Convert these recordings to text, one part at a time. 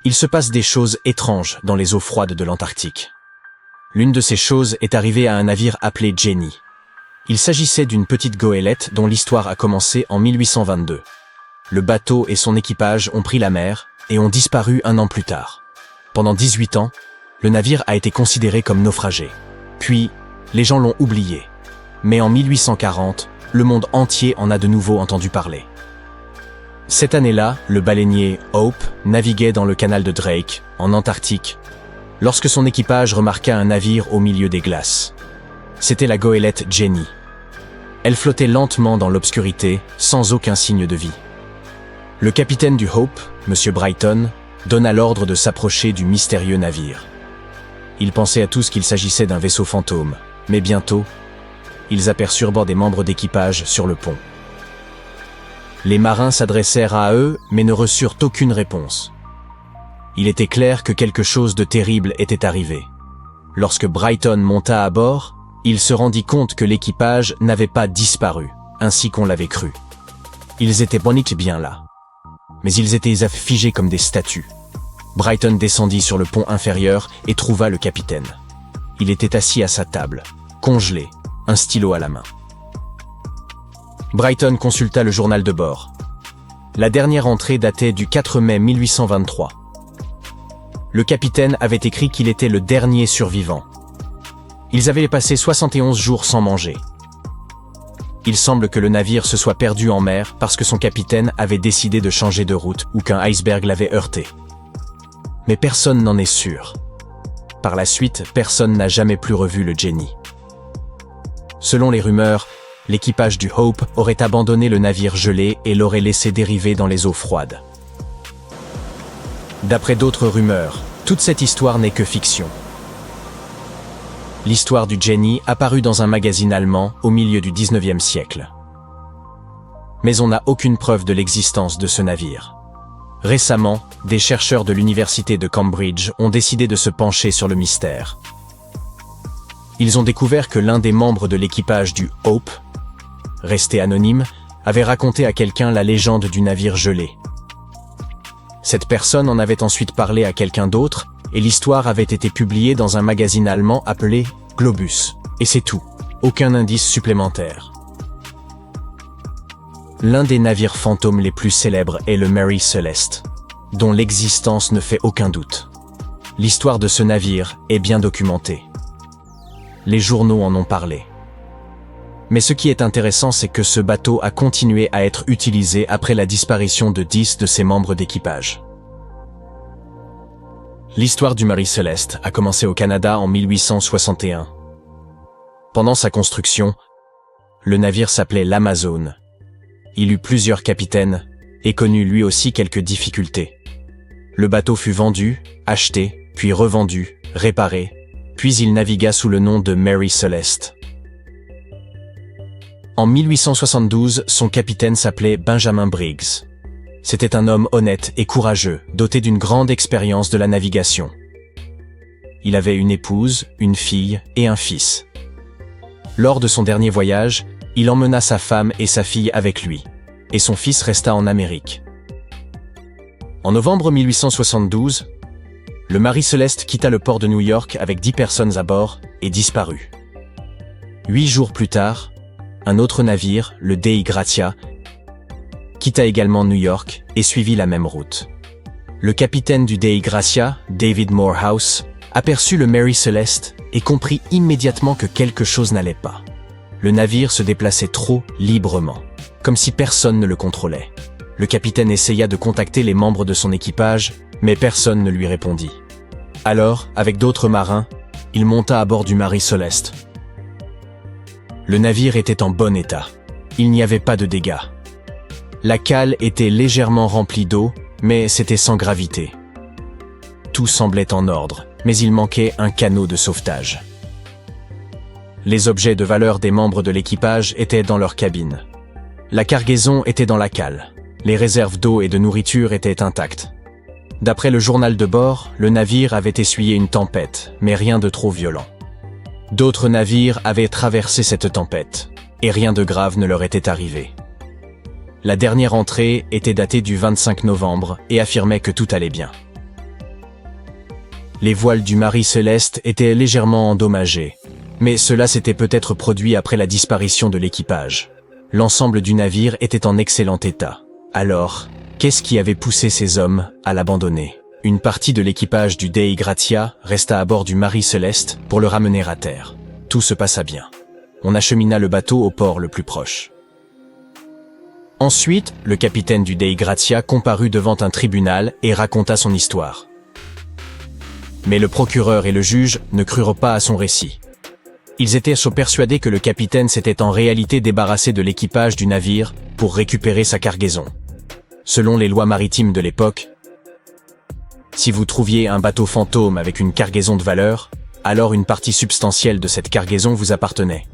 Il se passe des choses étranges dans les eaux froides de l'Antarctique. L'une de ces choses est arrivée à un navire appelé Jenny. Il s'agissait d'une petite goélette dont l'histoire a commencé en 1822. Le bateau et son équipage ont pris la mer et ont disparu un an plus tard. Pendant 18 ans, le navire a été considéré comme naufragé. Puis, les gens l'ont oublié. Mais en 1840, le monde entier en a de nouveau entendu parler. Cette année-là, le baleinier Hope naviguait dans le canal de Drake, en Antarctique, lorsque son équipage remarqua un navire au milieu des glaces. C'était la goélette Jenny. Elle flottait lentement dans l'obscurité, sans aucun signe de vie. Le capitaine du Hope, M. Brighton, donna l'ordre de s'approcher du mystérieux navire. Ils pensaient à tous qu'il s'agissait d'un vaisseau fantôme, mais bientôt, ils aperçurent bord des membres d'équipage sur le pont. Les marins s'adressèrent à eux, mais ne reçurent aucune réponse. Il était clair que quelque chose de terrible était arrivé. Lorsque Brighton monta à bord, il se rendit compte que l'équipage n'avait pas disparu, ainsi qu'on l'avait cru. Ils étaient bien là. Mais ils étaient figés comme des statues. Brighton descendit sur le pont inférieur et trouva le capitaine. Il était assis à sa table, congelé, un stylo à la main. Brighton consulta le journal de bord. La dernière entrée datait du 4 mai 1823. Le capitaine avait écrit qu'il était le dernier survivant. Ils avaient passé 71 jours sans manger. Il semble que le navire se soit perdu en mer parce que son capitaine avait décidé de changer de route ou qu'un iceberg l'avait heurté. Mais personne n'en est sûr. Par la suite, personne n'a jamais plus revu le Jenny. Selon les rumeurs, l'équipage du Hope aurait abandonné le navire gelé et l'aurait laissé dériver dans les eaux froides. D'après d'autres rumeurs, toute cette histoire n'est que fiction. L'histoire du Jenny apparut dans un magazine allemand au milieu du 19e siècle. Mais on n'a aucune preuve de l'existence de ce navire. Récemment, des chercheurs de l'université de Cambridge ont décidé de se pencher sur le mystère. Ils ont découvert que l'un des membres de l'équipage du Hope, resté anonyme, avait raconté à quelqu'un la légende du navire gelé. Cette personne en avait ensuite parlé à quelqu'un d'autre, et l'histoire avait été publiée dans un magazine allemand appelé Globus. Et c'est tout. Aucun indice supplémentaire. L'un des navires fantômes les plus célèbres est le Mary Celeste, dont l'existence ne fait aucun doute. L'histoire de ce navire est bien documentée. Les journaux en ont parlé. Mais ce qui est intéressant, c'est que ce bateau a continué à être utilisé après la disparition de 10 de ses membres d'équipage. L'histoire du Mary Celeste a commencé au Canada en 1861. Pendant sa construction, le navire s'appelait l'Amazone. Il eut plusieurs capitaines et connut lui aussi quelques difficultés. Le bateau fut vendu, acheté, puis revendu, réparé, puis il navigua sous le nom de Mary Celeste. En 1872, son capitaine s'appelait Benjamin Briggs. C'était un homme honnête et courageux, doté d'une grande expérience de la navigation. Il avait une épouse, une fille et un fils. Lors de son dernier voyage, il emmena sa femme et sa fille avec lui, et son fils resta en Amérique. En novembre 1872, le Mary Celeste quitta le port de New York avec 10 personnes à bord et disparut. 8 jours plus tard, un autre navire, le Dei Gratia, quitta également New York et suivit la même route. Le capitaine du Dei Gratia, David Morehouse, aperçut le Mary Celeste et comprit immédiatement que quelque chose n'allait pas. Le navire se déplaçait trop librement, comme si personne ne le contrôlait. Le capitaine essaya de contacter les membres de son équipage, mais personne ne lui répondit. Alors, avec d'autres marins, il monta à bord du Mary Celeste. Le navire était en bon état. Il n'y avait pas de dégâts. La cale était légèrement remplie d'eau, mais c'était sans gravité. Tout semblait en ordre, mais il manquait un canot de sauvetage. Les objets de valeur des membres de l'équipage étaient dans leur cabine. La cargaison était dans la cale. Les réserves d'eau et de nourriture étaient intactes. D'après le journal de bord, le navire avait essuyé une tempête, mais rien de trop violent. D'autres navires avaient traversé cette tempête, et rien de grave ne leur était arrivé. La dernière entrée était datée du 25 novembre et affirmait que tout allait bien. Les voiles du Marie Céleste étaient légèrement endommagées, mais cela s'était peut-être produit après la disparition de l'équipage. L'ensemble du navire était en excellent état. Alors, qu'est-ce qui avait poussé ces hommes à l'abandonner? Une partie de l'équipage du Dei Gratia resta à bord du Marie Céleste pour le ramener à terre. Tout se passa bien. On achemina le bateau au port le plus proche. Ensuite, le capitaine du Dei Gratia comparut devant un tribunal et raconta son histoire. Mais le procureur et le juge ne crurent pas à son récit. Ils étaient persuadés que le capitaine s'était en réalité débarrassé de l'équipage du navire pour récupérer sa cargaison. Selon les lois maritimes de l'époque, si vous trouviez un bateau fantôme avec une cargaison de valeur, alors une partie substantielle de cette cargaison vous appartenait.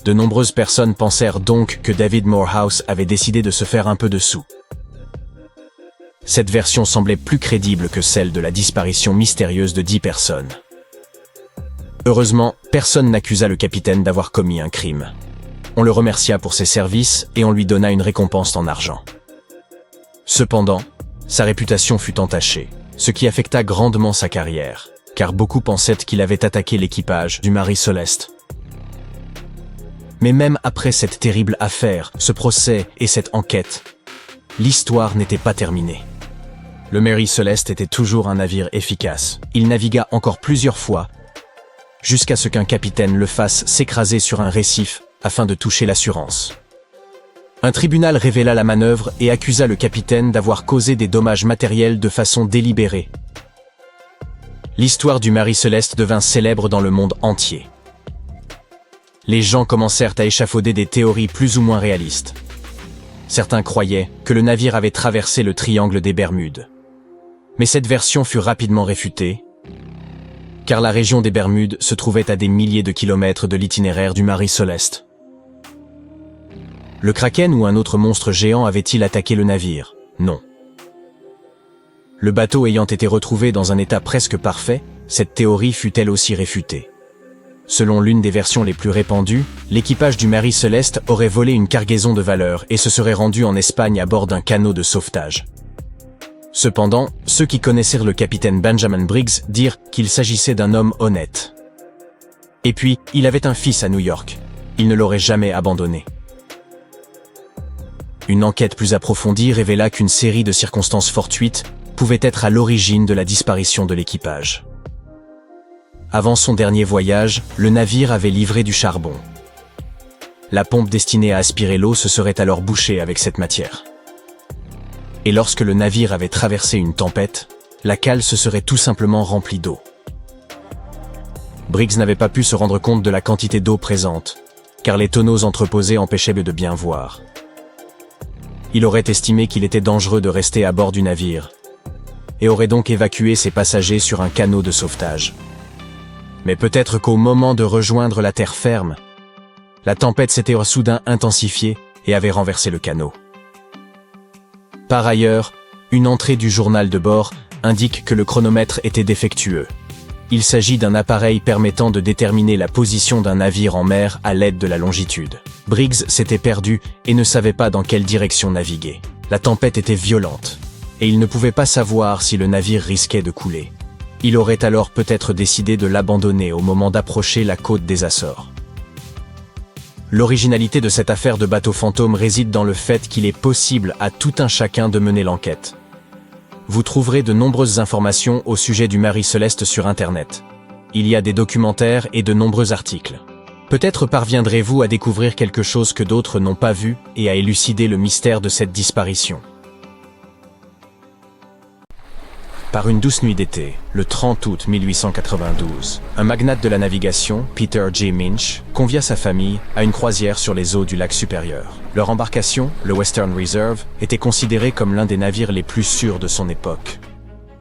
De nombreuses personnes pensèrent donc que David Morehouse avait décidé de se faire un peu de sous. Cette version semblait plus crédible que celle de la disparition mystérieuse de 10 personnes. Heureusement, personne n'accusa le capitaine d'avoir commis un crime. On le remercia pour ses services et on lui donna une récompense en argent. Cependant, sa réputation fut entachée, ce qui affecta grandement sa carrière, car beaucoup pensaient qu'il avait attaqué l'équipage du Marie Céleste. Mais même après cette terrible affaire, ce procès et cette enquête, l'histoire n'était pas terminée. Le Marie Céleste était toujours un navire efficace. Il navigua encore plusieurs fois, jusqu'à ce qu'un capitaine le fasse s'écraser sur un récif afin de toucher l'assurance. Un tribunal révéla la manœuvre et accusa le capitaine d'avoir causé des dommages matériels de façon délibérée. L'histoire du Marie Céleste devint célèbre dans le monde entier. Les gens commencèrent à échafauder des théories plus ou moins réalistes. Certains croyaient que le navire avait traversé le triangle des Bermudes. Mais cette version fut rapidement réfutée, car la région des Bermudes se trouvait à des milliers de kilomètres de l'itinéraire du Marie Céleste. Le Kraken ou un autre monstre géant avait-il attaqué le navire? Non. Le bateau ayant été retrouvé dans un état presque parfait, cette théorie fut elle aussi réfutée. Selon l'une des versions les plus répandues, l'équipage du Marie Céleste aurait volé une cargaison de valeur et se serait rendu en Espagne à bord d'un canot de sauvetage. Cependant, ceux qui connaissèrent le capitaine Benjamin Briggs dirent qu'il s'agissait d'un homme honnête. Et puis, il avait un fils à New York. Il ne l'aurait jamais abandonné. Une enquête plus approfondie révéla qu'une série de circonstances fortuites pouvait être à l'origine de la disparition de l'équipage. Avant son dernier voyage, le navire avait livré du charbon. La pompe destinée à aspirer l'eau se serait alors bouchée avec cette matière. Et lorsque le navire avait traversé une tempête, la cale se serait tout simplement remplie d'eau. Briggs n'avait pas pu se rendre compte de la quantité d'eau présente, car les tonneaux entreposés empêchaient de bien voir. Il aurait estimé qu'il était dangereux de rester à bord du navire, et aurait donc évacué ses passagers sur un canot de sauvetage. Mais peut-être qu'au moment de rejoindre la terre ferme, la tempête s'était soudain intensifiée et avait renversé le canot. Par ailleurs, une entrée du journal de bord indique que le chronomètre était défectueux. Il s'agit d'un appareil permettant de déterminer la position d'un navire en mer à l'aide de la longitude. Briggs s'était perdu et ne savait pas dans quelle direction naviguer. La tempête était violente, et il ne pouvait pas savoir si le navire risquait de couler. Il aurait alors peut-être décidé de l'abandonner au moment d'approcher la côte des Açores. L'originalité de cette affaire de bateau fantôme réside dans le fait qu'il est possible à tout un chacun de mener l'enquête. Vous trouverez de nombreuses informations au sujet du Marie Céleste sur Internet. Il y a des documentaires et de nombreux articles. Peut-être parviendrez-vous à découvrir quelque chose que d'autres n'ont pas vu et à élucider le mystère de cette disparition. Par une douce nuit d'été, le 30 août 1892, un magnate de la navigation, Peter J. Minch, convia sa famille à une croisière sur les eaux du lac supérieur. Leur embarcation, le Western Reserve, était considérée comme l'un des navires les plus sûrs de son époque.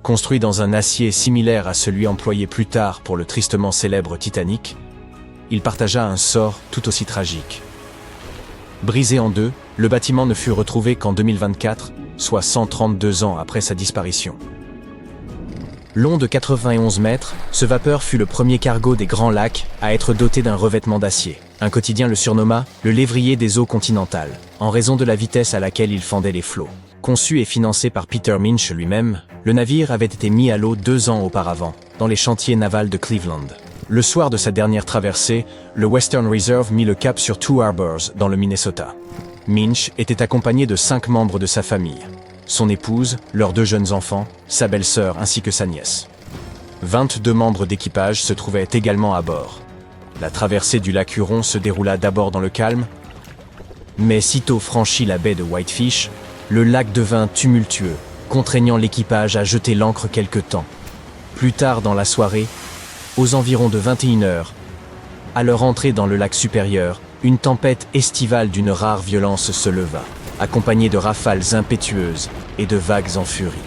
Construit dans un acier similaire à celui employé plus tard pour le tristement célèbre Titanic, il partagea un sort tout aussi tragique. Brisé en deux, le bâtiment ne fut retrouvé qu'en 2024, soit 132 ans après sa disparition. Long de 91 mètres, ce vapeur fut le premier cargo des Grands Lacs à être doté d'un revêtement d'acier. Un quotidien le surnomma « le lévrier des eaux continentales », en raison de la vitesse à laquelle il fendait les flots. Conçu et financé par Peter Minch lui-même, le navire avait été mis à l'eau 2 ans auparavant, dans les chantiers navals de Cleveland. Le soir de sa dernière traversée, le Western Reserve mit le cap sur Two Harbors, dans le Minnesota. Minch était accompagné de 5 membres de sa famille. Son épouse, leurs 2 jeunes enfants, sa belle-sœur ainsi que sa nièce. 22 membres d'équipage se trouvaient également à bord. La traversée du lac Huron se déroula d'abord dans le calme, mais sitôt franchi la baie de Whitefish, le lac devint tumultueux, contraignant l'équipage à jeter l'ancre quelque temps. Plus tard dans la soirée, aux environs de 21 heures, à leur entrée dans le lac supérieur, une tempête estivale d'une rare violence se leva, accompagnée de rafales impétueuses et de vagues en furie.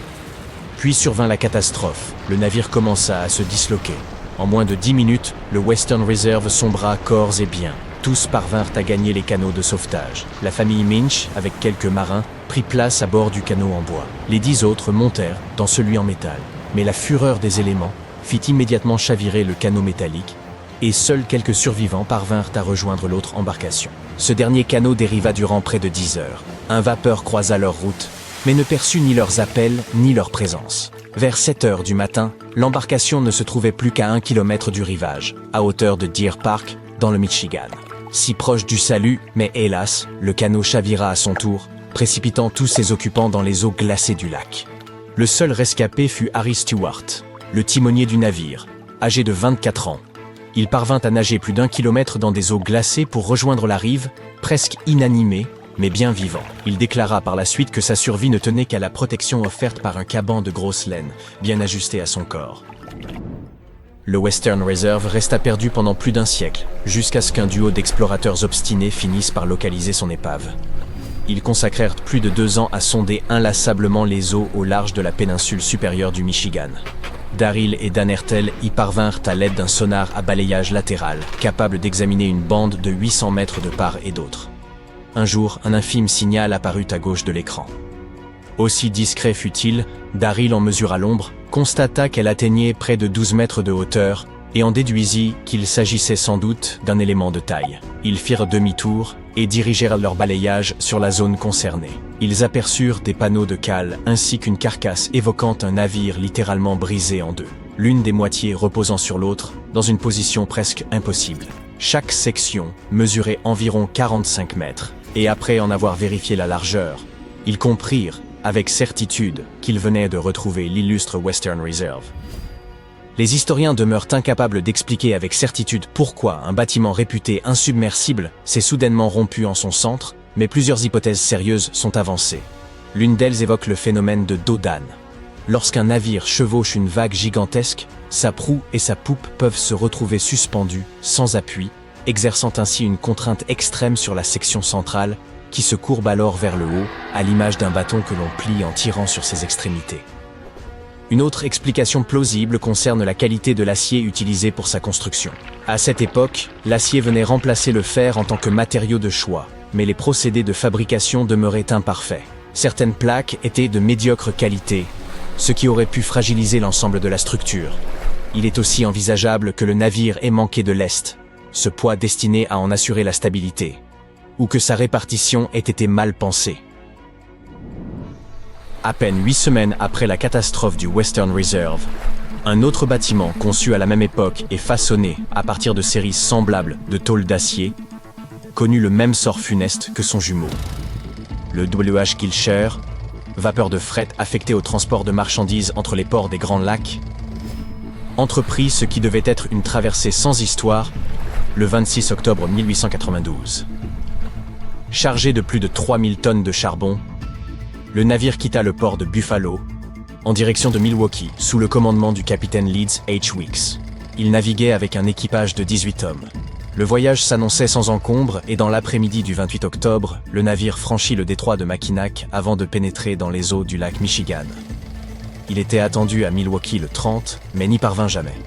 Puis survint la catastrophe, le navire commença à se disloquer. En moins de 10 minutes, le Western Reserve sombra corps et biens. Tous parvinrent à gagner les canots de sauvetage. La famille Minch, avec quelques marins, prit place à bord du canot en bois. Les 10 autres montèrent dans celui en métal. Mais la fureur des éléments fit immédiatement chavirer le canot métallique, et seuls quelques survivants parvinrent à rejoindre l'autre embarcation. Ce dernier canot dériva durant près de 10 heures. Un vapeur croisa leur route, mais ne perçut ni leurs appels ni leur présence. Vers 7 heures du matin, l'embarcation ne se trouvait plus qu'à 1 kilomètre du rivage, à hauteur de Deer Park, dans le Michigan. Si proche du salut, mais hélas, le canot chavira à son tour, précipitant tous ses occupants dans les eaux glacées du lac. Le seul rescapé fut Harry Stewart, le timonier du navire, âgé de 24 ans. Il parvint à nager plus d'1 kilomètre dans des eaux glacées pour rejoindre la rive, presque inanimé, mais bien vivant. Il déclara par la suite que sa survie ne tenait qu'à la protection offerte par un caban de grosse laine, bien ajusté à son corps. Le Western Reserve resta perdu pendant plus d'1 siècle, jusqu'à ce qu'un duo d'explorateurs obstinés finisse par localiser son épave. Ils consacrèrent plus de 2 ans à sonder inlassablement les eaux au large de la péninsule supérieure du Michigan. Daryl et Dan Hertel y parvinrent à l'aide d'un sonar à balayage latéral, capable d'examiner une bande de 800 mètres de part et d'autre. Un jour, un infime signal apparut à gauche de l'écran. Aussi discret fut-il, Daryl en mesura l'ombre, constata qu'elle atteignait près de 12 mètres de hauteur et en déduisit qu'il s'agissait sans doute d'un élément de taille. Ils firent demi-tour et dirigèrent leur balayage sur la zone concernée. Ils aperçurent des panneaux de cale ainsi qu'une carcasse évoquant un navire littéralement brisé en 2. L'une des moitiés reposant sur l'autre, dans une position presque impossible. Chaque section mesurait environ 45 mètres, et après en avoir vérifié la largeur, ils comprirent, avec certitude, qu'ils venaient de retrouver l'illustre Western Reserve. Les historiens demeurent incapables d'expliquer avec certitude pourquoi un bâtiment réputé insubmersible s'est soudainement rompu en son centre, mais plusieurs hypothèses sérieuses sont avancées. L'une d'elles évoque le phénomène de dos d'âne. Lorsqu'un navire chevauche une vague gigantesque, sa proue et sa poupe peuvent se retrouver suspendues, sans appui, exerçant ainsi une contrainte extrême sur la section centrale, qui se courbe alors vers le haut, à l'image d'un bâton que l'on plie en tirant sur ses extrémités. Une autre explication plausible concerne la qualité de l'acier utilisé pour sa construction. À cette époque, l'acier venait remplacer le fer en tant que matériau de choix, mais les procédés de fabrication demeuraient imparfaits. Certaines plaques étaient de médiocre qualité, ce qui aurait pu fragiliser l'ensemble de la structure. Il est aussi envisageable que le navire ait manqué de lest, ce poids destiné à en assurer la stabilité, ou que sa répartition ait été mal pensée. À peine 8 semaines après la catastrophe du Western Reserve, un autre bâtiment conçu à la même époque et façonné à partir de séries semblables de tôles d'acier connut le même sort funeste que son jumeau. Le W.H. Gilshire, vapeur de fret affecté au transport de marchandises entre les ports des Grands Lacs, entreprit ce qui devait être une traversée sans histoire le 26 octobre 1892. Chargé de plus de 3000 tonnes de charbon, le navire quitta le port de Buffalo, en direction de Milwaukee, sous le commandement du capitaine Leeds H. Weeks. Il naviguait avec un équipage de 18 hommes. Le voyage s'annonçait sans encombre et dans l'après-midi du 28 octobre, le navire franchit le détroit de Mackinac avant de pénétrer dans les eaux du lac Michigan. Il était attendu à Milwaukee le 30, mais n'y parvint jamais.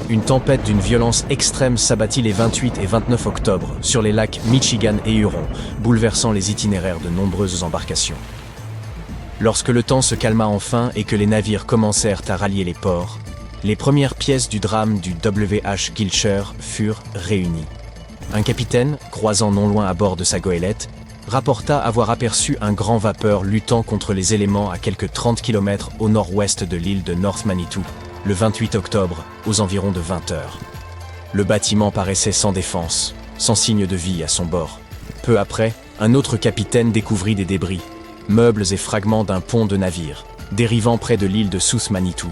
Une tempête d'une violence extrême s'abattit les 28 et 29 octobre sur les lacs Michigan et Huron, bouleversant les itinéraires de nombreuses embarcations. Lorsque le temps se calma enfin et que les navires commencèrent à rallier les ports, les premières pièces du drame du W.H. Gilshire furent réunies. Un capitaine, croisant non loin à bord de sa goélette, rapporta avoir aperçu un grand vapeur luttant contre les éléments à quelques 30 km au nord-ouest de l'île de North Manitou, le 28 octobre, aux environs de 20 heures. Le bâtiment paraissait sans défense, sans signe de vie à son bord. Peu après, un autre capitaine découvrit des débris, meubles et fragments d'un pont de navire, dérivant près de l'île de South Manitou.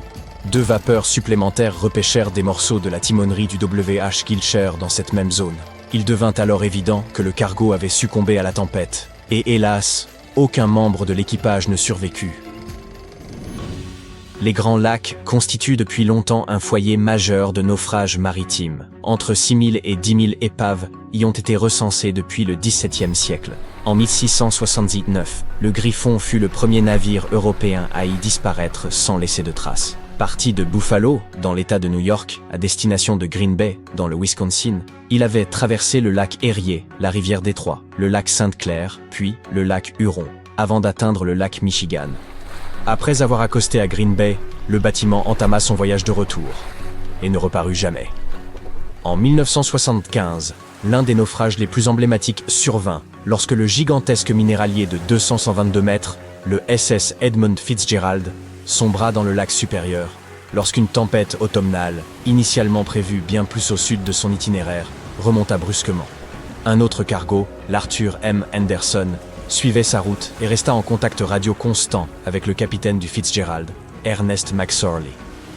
2 vapeurs supplémentaires repêchèrent des morceaux de la timonerie du W.H. Gilcher dans cette même zone. Il devint alors évident que le cargo avait succombé à la tempête, et hélas, aucun membre de l'équipage ne survécut. Les Grands Lacs constituent depuis longtemps un foyer majeur de naufrages maritimes. Entre 6 000 et 10 000 épaves y ont été recensées depuis le XVIIe siècle. En 1679, le Griffon fut le premier navire européen à y disparaître sans laisser de traces. Parti de Buffalo, dans l'État de New York, à destination de Green Bay, dans le Wisconsin, il avait traversé le lac Erie, la rivière Détroit, le lac Sainte-Claire, puis le lac Huron, avant d'atteindre le lac Michigan. Après avoir accosté à Green Bay, le bâtiment entama son voyage de retour, et ne reparut jamais. En 1975, l'un des naufrages les plus emblématiques survint, lorsque le gigantesque minéralier de 222 mètres, le SS Edmund Fitzgerald, sombra dans le lac supérieur, lorsqu'une tempête automnale, initialement prévue bien plus au sud de son itinéraire, remonta brusquement. Un autre cargo, l'Arthur M. Anderson, suivait sa route et resta en contact radio constant avec le capitaine du Fitzgerald, Ernest McSorley.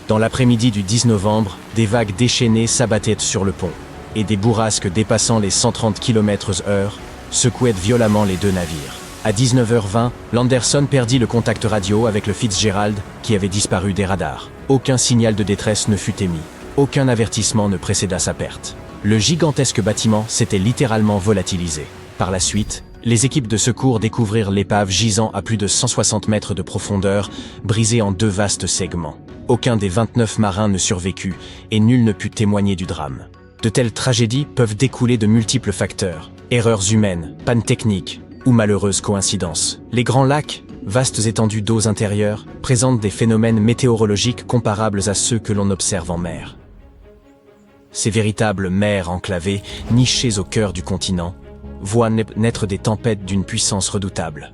Dans l'après-midi du 10 novembre, des vagues déchaînées s'abattaient sur le pont, et des bourrasques dépassant les 130 km/h secouaient violemment les 2 navires. À 19h20, l'Anderson perdit le contact radio avec le Fitzgerald, qui avait disparu des radars. Aucun signal de détresse ne fut émis. Aucun avertissement ne précéda sa perte. Le gigantesque bâtiment s'était littéralement volatilisé. Par la suite, les équipes de secours découvrirent l'épave gisant à plus de 160 mètres de profondeur, brisée en 2 vastes segments. Aucun des 29 marins ne survécut, et nul ne put témoigner du drame. De telles tragédies peuvent découler de multiples facteurs. Erreurs humaines, pannes techniques, ou malheureuses coïncidences. Les Grands Lacs, vastes étendues d'eaux intérieures, présentent des phénomènes météorologiques comparables à ceux que l'on observe en mer. Ces véritables mers enclavées, nichées au cœur du continent, voient naître des tempêtes d'une puissance redoutable,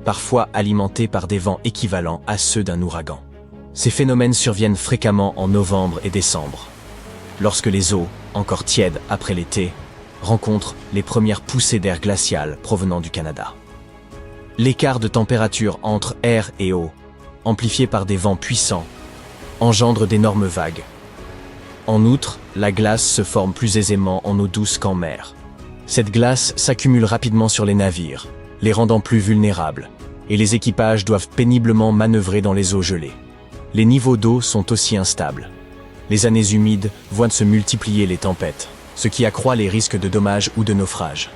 parfois alimentées par des vents équivalents à ceux d'un ouragan. Ces phénomènes surviennent fréquemment en novembre et décembre, lorsque les eaux, encore tièdes après l'été, rencontrent les premières poussées d'air glacial provenant du Canada. L'écart de température entre air et eau, amplifié par des vents puissants, engendre d'énormes vagues. En outre, la glace se forme plus aisément en eau douce qu'en mer. Cette glace s'accumule rapidement sur les navires, les rendant plus vulnérables, et les équipages doivent péniblement manœuvrer dans les eaux gelées. Les niveaux d'eau sont aussi instables. Les années humides voient se multiplier les tempêtes, ce qui accroît les risques de dommages ou de naufrages.